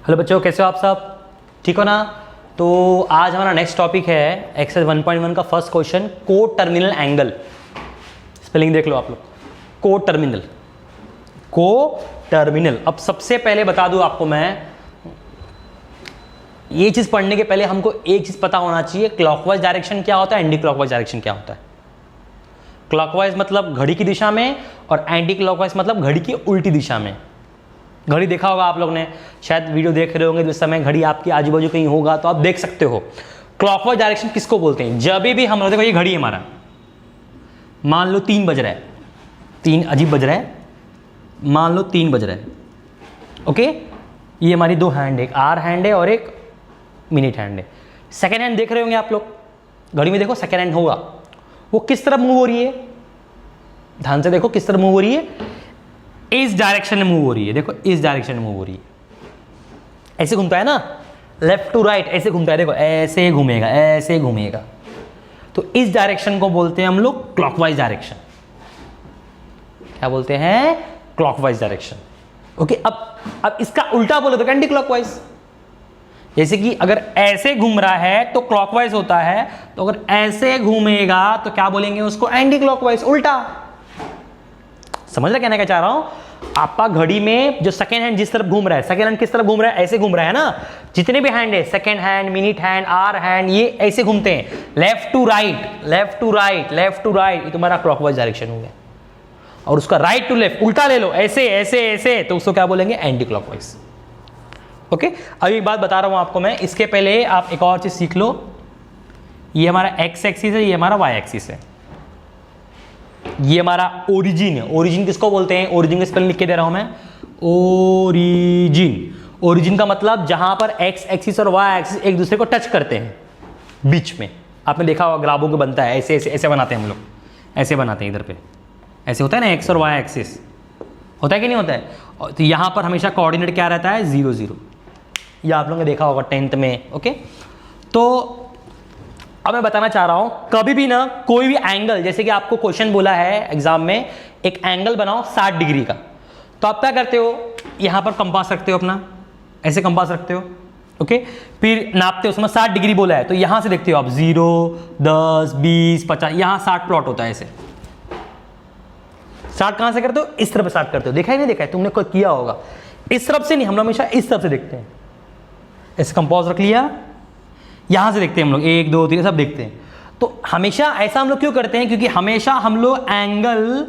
Hello बच्चों, कैसे हो आप सब? ठीक हो ना? तो आज हमारा नेक्स्ट टॉपिक है एक्सरसाइज 1.1 का फर्स्ट क्वेश्चन, को टर्मिनल एंगल। स्पेलिंग देख लो आप लोग, को टर्मिनल, को टर्मिनल। अब सबसे पहले बता दूं आपको मैं, ये चीज पढ़ने के पहले हमको एक चीज पता होना चाहिए, क्लॉकवाइज डायरेक्शन क्या होता है, एंटी क्लॉकवाइज डायरेक्शन क्या होता है। क्लॉकवाइज मतलब घड़ी की दिशा में और एंटी क्लॉकवाइज मतलब घड़ी की उल्टी दिशा में। घड़ी देखा होगा आप लोग ने, शायद वीडियो देख रहे होंगे जिस समय घड़ी आपकी आजू बाजू कहीं होगा तो आप देख सकते हो। क्लॉकवाइज डायरेक्शन किसको बोलते हैं? जब भी हम देखो ये घड़ी है हमारा, मान लो 3 बज रहा है, 3 अजीब बज रहा है, मान लो 3 बज रहा है, ओके। ये हमारी 2 हैंड है, एक आर हैंड है और एक मिनट हैंड है। सेकेंड हैंड देख रहे होंगे आप लोग, घड़ी में देखो सेकेंड हैंड होगा, वो किस तरफ मूव हो रही है? ध्यान से देखो किस तरफ मूव हो रही है, इस डायरेक्शन में मूव हो रही है। देखो इस डायरेक्शन में मूव हो रही है, ऐसे घूमता है ना, लेफ्ट टू राइट ऐसे घूमता है, देखो ऐसे घूमेगा, ऐसे घूमेगा। तो इस डायरेक्शन को बोलते हैं हम लोग क्लॉकवाइज डायरेक्शन। क्या बोलते हैं? Clockwise direction, okay. अब इसका उल्टा बोले तो एंटी क्लॉकवाइज। जैसे कि अगर ऐसे घूम रहा है तो क्लॉकवाइज होता है, तो अगर ऐसे घूमेगा तो क्या बोलेंगे उसको? एंटी क्लॉकवाइज, उल्टा। समझ रहे कहने का चाह रहा हूं? आपका घड़ी में जो सेकेंड हैंड जिस तरफ घूम रहा है, सेकेंड हैंड किस तरफ घूम रहा है? ऐसे घूम रहा है ना। जितने भी हैंड है, second hand, minute hand, hour hand, ये ऐसे घूमते हैं, left to right, left to right, left to right. ये तुम्हारा क्लॉकवाइज डायरेक्शन हो गया। और उसका राइट टू लेफ्ट उल्टा ले लो, ऐसे ऐसे ऐसे, तो उसको क्या बोलेंगे? Anti clockwise, okay. अभी एक बात बता रहा हूं आपको मैं, इसके पहले आप एक और चीज सीख लो। ये हमारा एक्स एक्सिस है, ये हमारा वाई एक्सिस है, ये हमारा ओरिजिन है। ओरिजिन किसको बोलते हैं? ओरिजिन का स्पेलिंग लिख के दे रहा हूं मैं, ओरिजिन। ओरिजिन का मतलब जहां पर एक्स एक्सिस और वाई एक्सिस एक दूसरे को टच करते हैं बीच में। आपने देखा होगा ग्राफों को बनता है ऐसे ऐसे ऐसे बनाते हैं हम लोग, ऐसे बनाते हैं, इधर पे ऐसे होता है ना, एक्स और वाई एक्सिस होता है कि नहीं होता है? तो यहां पर हमेशा कोऑर्डिनेट क्या रहता है? 0 0। ये आप लोगों ने देखा होगा 10th में, ओके। तो अब मैं बताना चाह रहा हूं, कभी भी ना कोई भी एंगल, जैसे कि आपको क्वेश्चन बोला है एग्जाम में, एक एंगल बनाओ 60 डिग्री का, तो आप क्या करते हो? यहां पर कंपास रखते हो अपना, ऐसे कंपास रखते हो, ओके। फिर नापते हो, उसमें 60 डिग्री बोला है तो यहां से देखते हो आप 0, 10, 20, 50, यहां 60 प्लॉट होता है ऐसे। 60 कहां से करते हो? इस तरफ 60 करते हो। देखा ही नहीं देखा है तुमने, कोई किया होगा। इस तरफ से नहीं, हम लोग हमेशा इस तरफ से देखते हैं। ऐसे कंपास रख लिया, यहां से देखते हैं हम लोग, 1 2 3 सब देखते हैं। तो हमेशा ऐसा हम लोग क्यों करते हैं? क्योंकि हमेशा हम लोग एंगल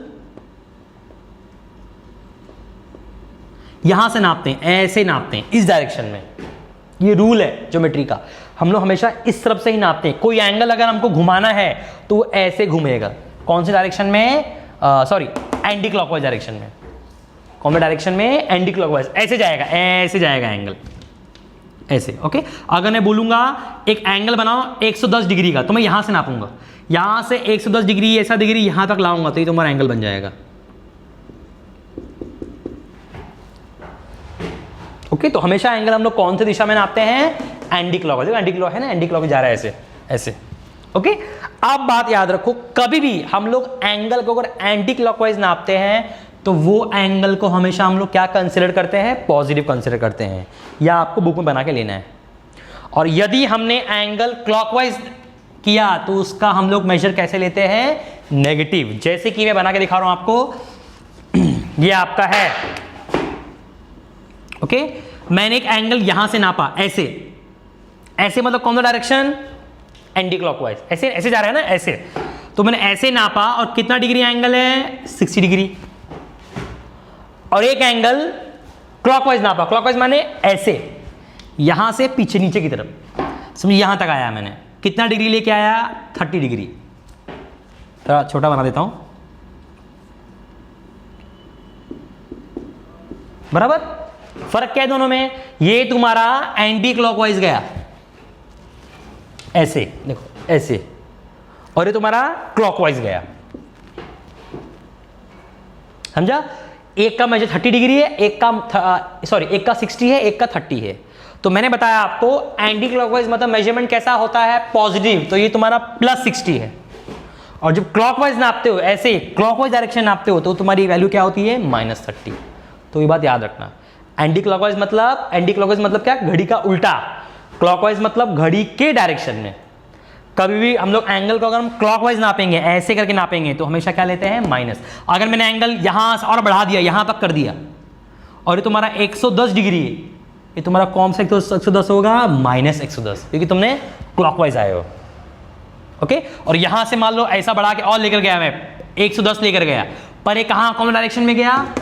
यहां से नापते हैं, ऐसे नापते हैं, इस डायरेक्शन में। ये रूल है ज्योमेट्री का, हम लोग हमेशा इस तरफ से ही नापते हैं। कोई एंगल अगर हमको घुमाना है तो वो ऐसे घूमेगा। कौन से डायरेक्शन में? सॉरी, एंटी क्लॉकवाइज डायरेक्शन में। कौन से डायरेक्शन में? Anti clockwise. ऐसे जाएगा, ऐसे जाएगा एंगल, ऐसे, ओके। अगर मैं बोलूंगा एक एंगल बनाओ 110 डिग्री का, तो मैं यहां से नापूंगा, यहां से 110 डिग्री, ऐसा डिग्री यहां तक लाऊंगा, तो ये तुम्हारा एंगल बन जाएगा, ओके। तो हमेशा एंगल हम लोग कौन सी दिशा में नापते हैं? Anti clockwise. एंटी क्लॉक है ना, एंटी क्लॉक जा रहा है ऐसे ऐसे, ओके। अब बात याद रखो, कभी भी हम लोग एंगल को अगर एंटी क्लॉकवाइज नापते हैं तो वो एंगल को हमेशा हम लोग क्या कंसिडर करते हैं? पॉजिटिव कंसिडर करते हैं। या आपको बुक में बना के लेना है। और यदि हमने एंगल क्लॉकवाइज किया तो उसका हम लोग मेजर कैसे लेते हैं? नेगेटिव। जैसे कि मैं बना के दिखा रहा हूं आपको, ये आपका है, ओके। मैंने एक एंगल यहां से नापा, ऐसे ऐसे, मतलब कौन सा डायरेक्शन? Anti clockwise. ऐसे ऐसे जा रहा है ना, ऐसे। तो मैंने ऐसे नापा और कितना डिग्री एंगल है? 60 डिग्री। और एक एंगल क्लॉकवाइज नापा, क्लॉकवाइज माने ऐसे, यहां से पीछे नीचे की तरफ, समझिए यहां तक आया मैंने। कितना डिग्री लेके आया? 30 डिग्री। थोड़ा छोटा बना देता हूं, बराबर। फर्क क्या है दोनों में? ये तुम्हारा एंटी क्लॉकवाइज गया, ऐसे देखो, ऐसे, और ये तुम्हारा क्लॉकवाइज गया, समझा? एक का मेजर 30 डिग्री है, एक का 60 है, एक का 30 है। तो मैंने बताया आपको एंटी क्लॉकवाइज मतलब मेजरमेंट कैसा होता है? पॉजिटिव। तो ये तुम्हारा +60 है। और जब क्लॉकवाइज नापते हो, ऐसे क्लॉकवाइज डायरेक्शन नापते हो, तो तुम्हारी वैल्यू क्या होती है? -30। तो ये बात याद रखना, एंटी क्लॉकवाइज मतलब क्या, घड़ी का उल्टा। क्लॉकवाइज मतलब घड़ी के डायरेक्शन में। कभी भी हम लोग एंगल को अगर हम क्लॉकवाइज नापेंगे, ऐसे करके नापेंगे, तो हमेशा क्या लेते हैं, माइनस। अगर मैंने एंगल यहां से और बढ़ा दिया, यहां तक कर दिया, और ये तुम्हारा 110 डिग्री है, ये तुम्हारा कौन सा 110 होगा, -110, क्योंकि तुमने क्लॉकवाइज आए हो। ओके, और यहां से मान लो ऐसा बढ़ा के और लेकर गया, मैं 110 लेकर गया, पर ये कहां, कौन डायरेक्शन में गया,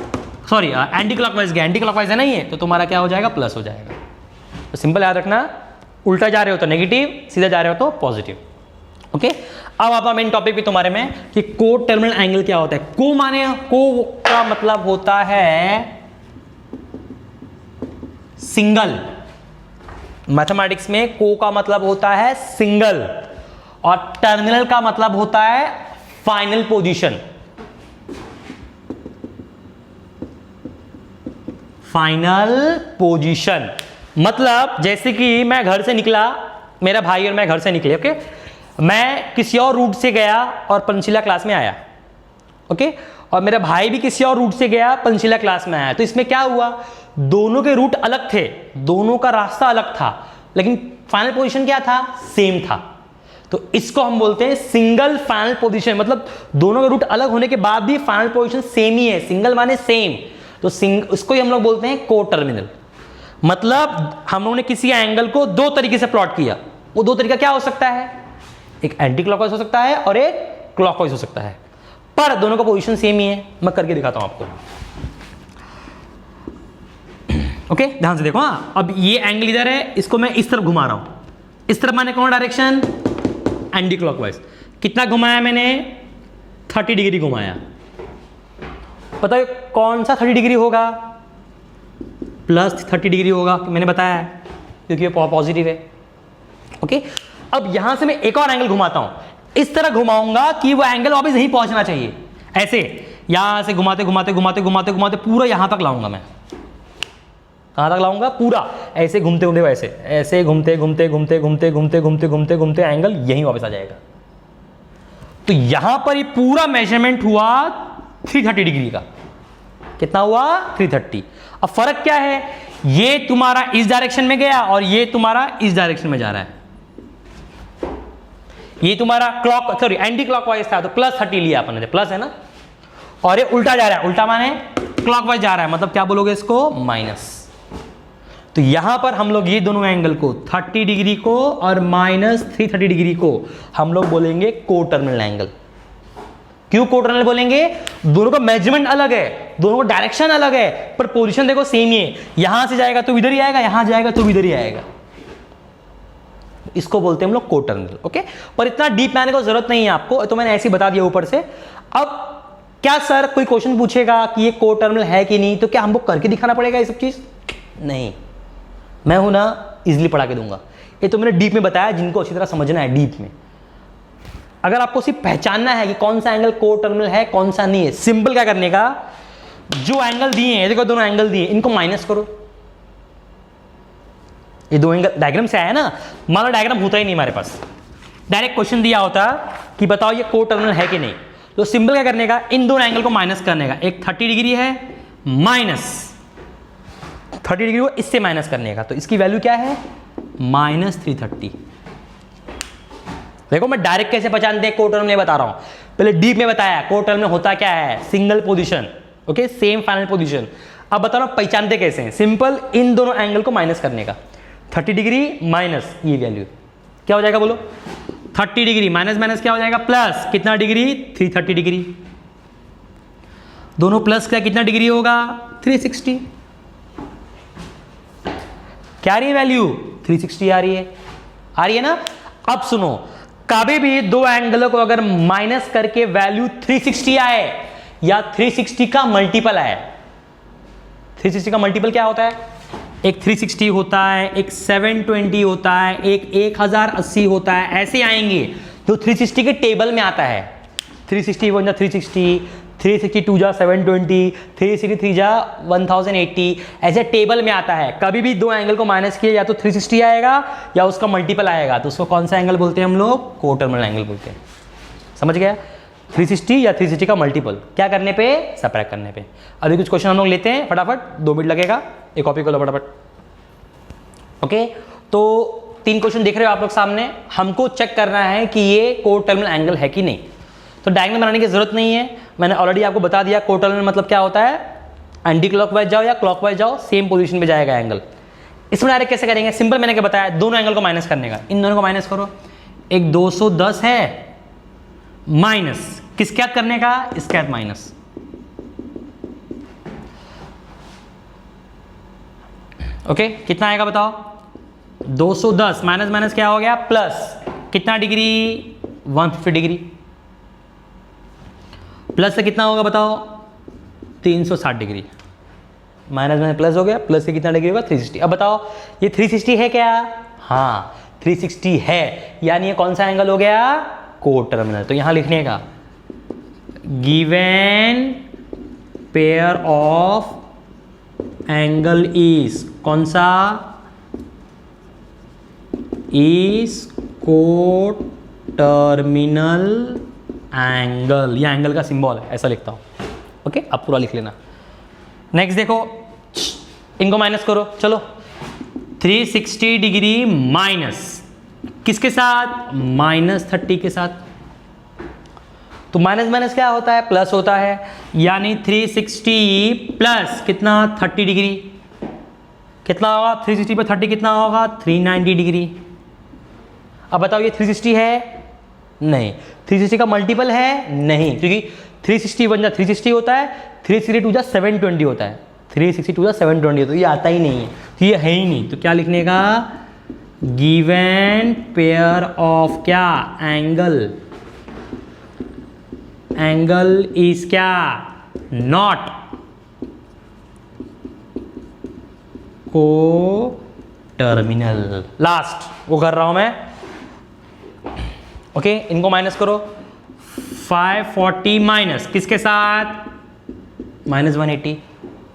सॉरी एंटी क्लॉकवाइज गया, एंटी क्लॉकवाइज है नहीं है, तो तुम्हारा क्या हो जाएगा, प्लस हो जाएगा। तो सिंपल याद रखना, उल्टा जा रहे हो तो नेगेटिव, सीधा जा रहे हो तो पॉजिटिव। ओके, अब आता मेन टॉपिक भी तुम्हारे में कि को टर्मिनल एंगल क्या होता है। को का मतलब होता है सिंगल। मैथमेटिक्स में को का मतलब होता है सिंगल, और टर्मिनल का मतलब होता है फाइनल पोजीशन। फाइनल पोजीशन मतलब जैसे कि मैं घर से निकला, मेरा भाई और मैं घर से निकले, ओके, मैं किसी और रूट से गया और पंचशीला क्लास में आया, ओके, और मेरा भाई भी किसी और रूट से गया, पंचशीला क्लास में आया। तो इसमें क्या हुआ, दोनों के रूट अलग थे, दोनों का रास्ता अलग था, लेकिन फाइनल पोजीशन क्या था, सेम था। तो इसको हम बोलते हैं सिंगल फाइनल पोजीशन। मतलब दोनों के रूट अलग होने के बाद भी फाइनल पोजीशन सेम ही है, सिंगल माने सेम, तो इसको ही हम लोग बोलते हैं को टर्मिनल। मतलब हम लोगों ने किसी एंगल को दो तरीके से प्लॉट किया, वो दो तरीका क्या हो सकता है, एक एंटी क्लॉकवाइज हो सकता है और एक क्लॉकवाइज हो सकता है, पर दोनों का पोजीशन सेम ही है। मैं करके दिखाता हूं आपको। ओके, ध्यान से देखो। हाँ, अब ये एंगल इधर है, इसको मैं इस तरफ घुमा रहा हूं, इस तरफ माने कौन डायरेक्शन, एंटी क्लॉकवाइज। कितना घुमाया मैंने, 30 डिग्री घुमाया। पता है कौन सा 30 डिग्री होगा, +30 डिग्री होगा, मैंने बताया है, क्योंकि ये पॉजिटिव है। ओके, अब यहां से मैं एक और एंगल घुमाता हूं, इस तरह घुमाऊंगा कि वो एंगल वापस यहीं पहुंचना चाहिए। ऐसे यहां से घुमाते घुमाते घुमाते घुमाते घुमाते पूरा यहां तक लाऊंगा मैं। कहां तक लाऊंगा, पूरा ऐसे घूमते घूमते, वैसे ऐसे घूमते घूमते घूमते घूमते घूमते घूमते घूमते घूमते एंगल यहीं वापस आ जाएगा। तो यहां पर ये पूरा मेजरमेंट हुआ 330 डिग्री का। कितना हुआ, 330। अब फर्क क्या है, ये तुम्हारा इस डायरेक्शन में गया और ये तुम्हारा इस डायरेक्शन में जा रहा है। ये तुम्हारा एंटी क्लॉकवाइज था, तो +30 लिया अपन ने, प्लस है ना, और ये उल्टा जा रहा है, उल्टा माने क्लॉकवाइज जा रहा है, मतलब क्या बोलोगे इसको, माइनस। तो यहां पर हम लोग ये दोनों एंगल को 30 डिग्री को और -330 डिग्री को हम लोग बोलेंगे को टर्मिनल एंगल। क्यों को टर्मिनल बोलेंगे, दोनों का मेजरमेंट अलग है, दोनों का डायरेक्शन अलग है, पर पोजीशन देखो सेम ही है। यहां से जाएगा तो इधर ही आएगा, यहां जाएगा तो इधर ही आएगा। इसको बोलते हैं हम लोग को टर्मिनल। ओके, पर इतना डीप में आने को जरूरत नहीं है आपको, तो मैंने ऐसे ही बता दिया ऊपर से। अब क्या सर कोई क्वेश्चन पूछेगा कि ये को टर्मिनल है कि नहीं, तो क्या हमको करके दिखाना पड़ेगा ये सब चीज, नहीं, मैं हूं ना, इजिली पढ़ा के दूंगा। ये तो मैंने डीप में बताया, जिनको अच्छी तरह समझना है डीप में। अगर आपको सिर्फ पहचानना है कि कौन सा एंगल को टर्मिनल है, कौन सा नहीं है, सिंपल क्या करने का, जो एंगल दिए हैं, देखो दोनों एंगल दिए, इनको माइनस करो। ये दो एंगल डायग्राम से आया ना, मान लो डायग्राम होता ही नहीं हमारे पास, डायरेक्ट क्वेश्चन दिया होता कि बताओ ये को टर्मिनल है कि नहीं, तो सिंपल क्या करने का, इन दोनों एंगल को माइनस करने का। एक 30 डिग्री है, -30 डिग्री को इससे माइनस करने का, तो इसकी वैल्यू क्या है, -330। देखो मैं डायरेक्ट कैसे पहचानते हैं को टर्मिनल बता रहा हूं, पहले डीप में बताया को टर्मिनल होता क्या है, single position, okay, same final position. अब बता रहा हूं पहचानते कैसे हैं, सिंपल इन दोनों एंगल को माइनस करने का। 30 डिग्री माइनस ये वैल्यू क्या हो जाएगा, बोलो, 30 डिग्री माइनस माइनस क्या हो जाएगा, प्लस कितना डिग्री, 330 डिग्री। दोनों प्लस का कितना डिग्री होगा, 360। क्या आ रही है वैल्यू, 360 आ रही है ना। अब सुनो, कभी भी दो एंगलों को अगर माइनस करके वैल्यू 360 आए या 360 का मल्टीपल आए, 360 का मल्टीपल क्या होता है, एक 360 होता है, एक 720 होता है, एक 1080 होता है, ऐसे आएंगे जो 360 के टेबल में आता है। 360 1 जा 360, 362 जा 720, 363 जा 1080, ऐसे टेबल में आता है। कभी भी दो एंगल को माइनस किए या तो 360 आएगा या उसका मल्टीपल आएगा, तो उसको कौन सा एंगल बोलते हैं हम लोग, को टर्मिनल एंगल बोलते हैं। समझ गया। 360 या 360 का मल्टीपल क्या करने पे, सबट्रैक्ट करने पे। अभी कुछ क्वेश्चन हम लोग लेते हैं फटाफट, 2 मिनट लगेगा, एक कॉपी कर लो फटाफट। ओके, तो 3 क्वेश्चन देख रहे हो आप लोग सामने, हमको चेक करना है कि ये कोटर्मिनल एंगल है कि नहीं। तो डायगोनल बनाने की जरूरत नहीं है, मैंने ऑलरेडी आपको बता दिया कोटर्मिनल मतलब क्या होता है, एंटी क्लॉकवाइज जाओ या क्लॉकवाइज जाओ सेम पोजीशन पे जाएगा एंगल। इसमें डायरेक्ट कैसे करेंगे, सिंपल मैंने क्या बताया, दोनों एंगल को माइनस करने का, इन दोनों को माइनस करो, एक 210 है माइनस किसके हाथ करने का, इसके हाथ माइनस, ओके कितना आएगा बताओ, 210 माइनस माइनस क्या हो गया प्लस, कितना डिग्री 150 डिग्री, प्लस से कितना होगा बताओ 360 डिग्री, माइनस में प्लस हो गया, प्लस से कितना डिग्री होगा 360। अब बताओ ये 360 है क्या, हाँ 360 है, यानी ये कौन सा एंगल हो गया, कोटर्मिनल। तो यहां लिखने का given pair of angle is, कौन सा, इज कोटर्मिनल एंगल, यह एंगल का सिंबल है, ऐसा लिखता हूं। ओके अब पूरा लिख लेना। नेक्स्ट देखो, इनको माइनस करो, चलो 360 डिग्री माइनस किसके साथ, -30 के साथ। तो माइनस माइनस क्या होता है, प्लस होता है, यानी 360 प्लस कितना 30 डिग्री, कितना होगा 360 पे 30 कितना होगा 390 डिग्री। अब बताओ ये 360 है, नहीं, 360 का मल्टीपल है, नहीं, क्योंकि 360 1 360 होता है, 362 720 होता है, 362 720 तो ये आता ही नहीं है, तो ये है ही नहीं। तो क्या लिखने का, गिवन पेयर ऑफ क्या, एंगल इज क्या, नॉट कोटर्मिनल। लास्ट वो कर रहा हूं मैं, ओके इनको माइनस करो, 540 माइनस किसके साथ, -180,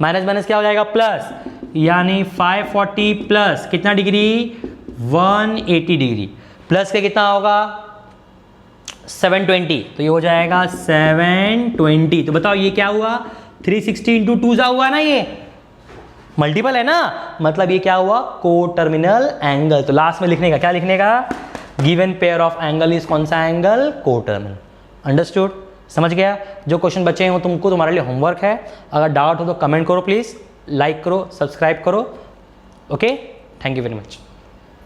माइनस माइनस क्या हो जाएगा प्लस, यानी 540 प्लस कितना डिग्री 180 डिग्री, प्लस के कितना होगा 720, तो ये हो जाएगा 720। तो बताओ ये क्या हुआ, 360 इंटू 2 हुआ ना, ये मल्टीपल है ना, मतलब ये क्या हुआ, कोटर्मिनल एंगल। तो लास्ट में लिखने का क्या लिखने का, given pair of angle is कौन सा एंगल, कोटर्मिनल। अंडरस्टूड, समझ गया। जो क्वेश्चन बचे हो तुमको, तुम्हारे लिए होमवर्क है, अगर डाउट हो तो कमेंट करो प्लीज, लाइक करो, सब्सक्राइब करो। Okay, thank you very much.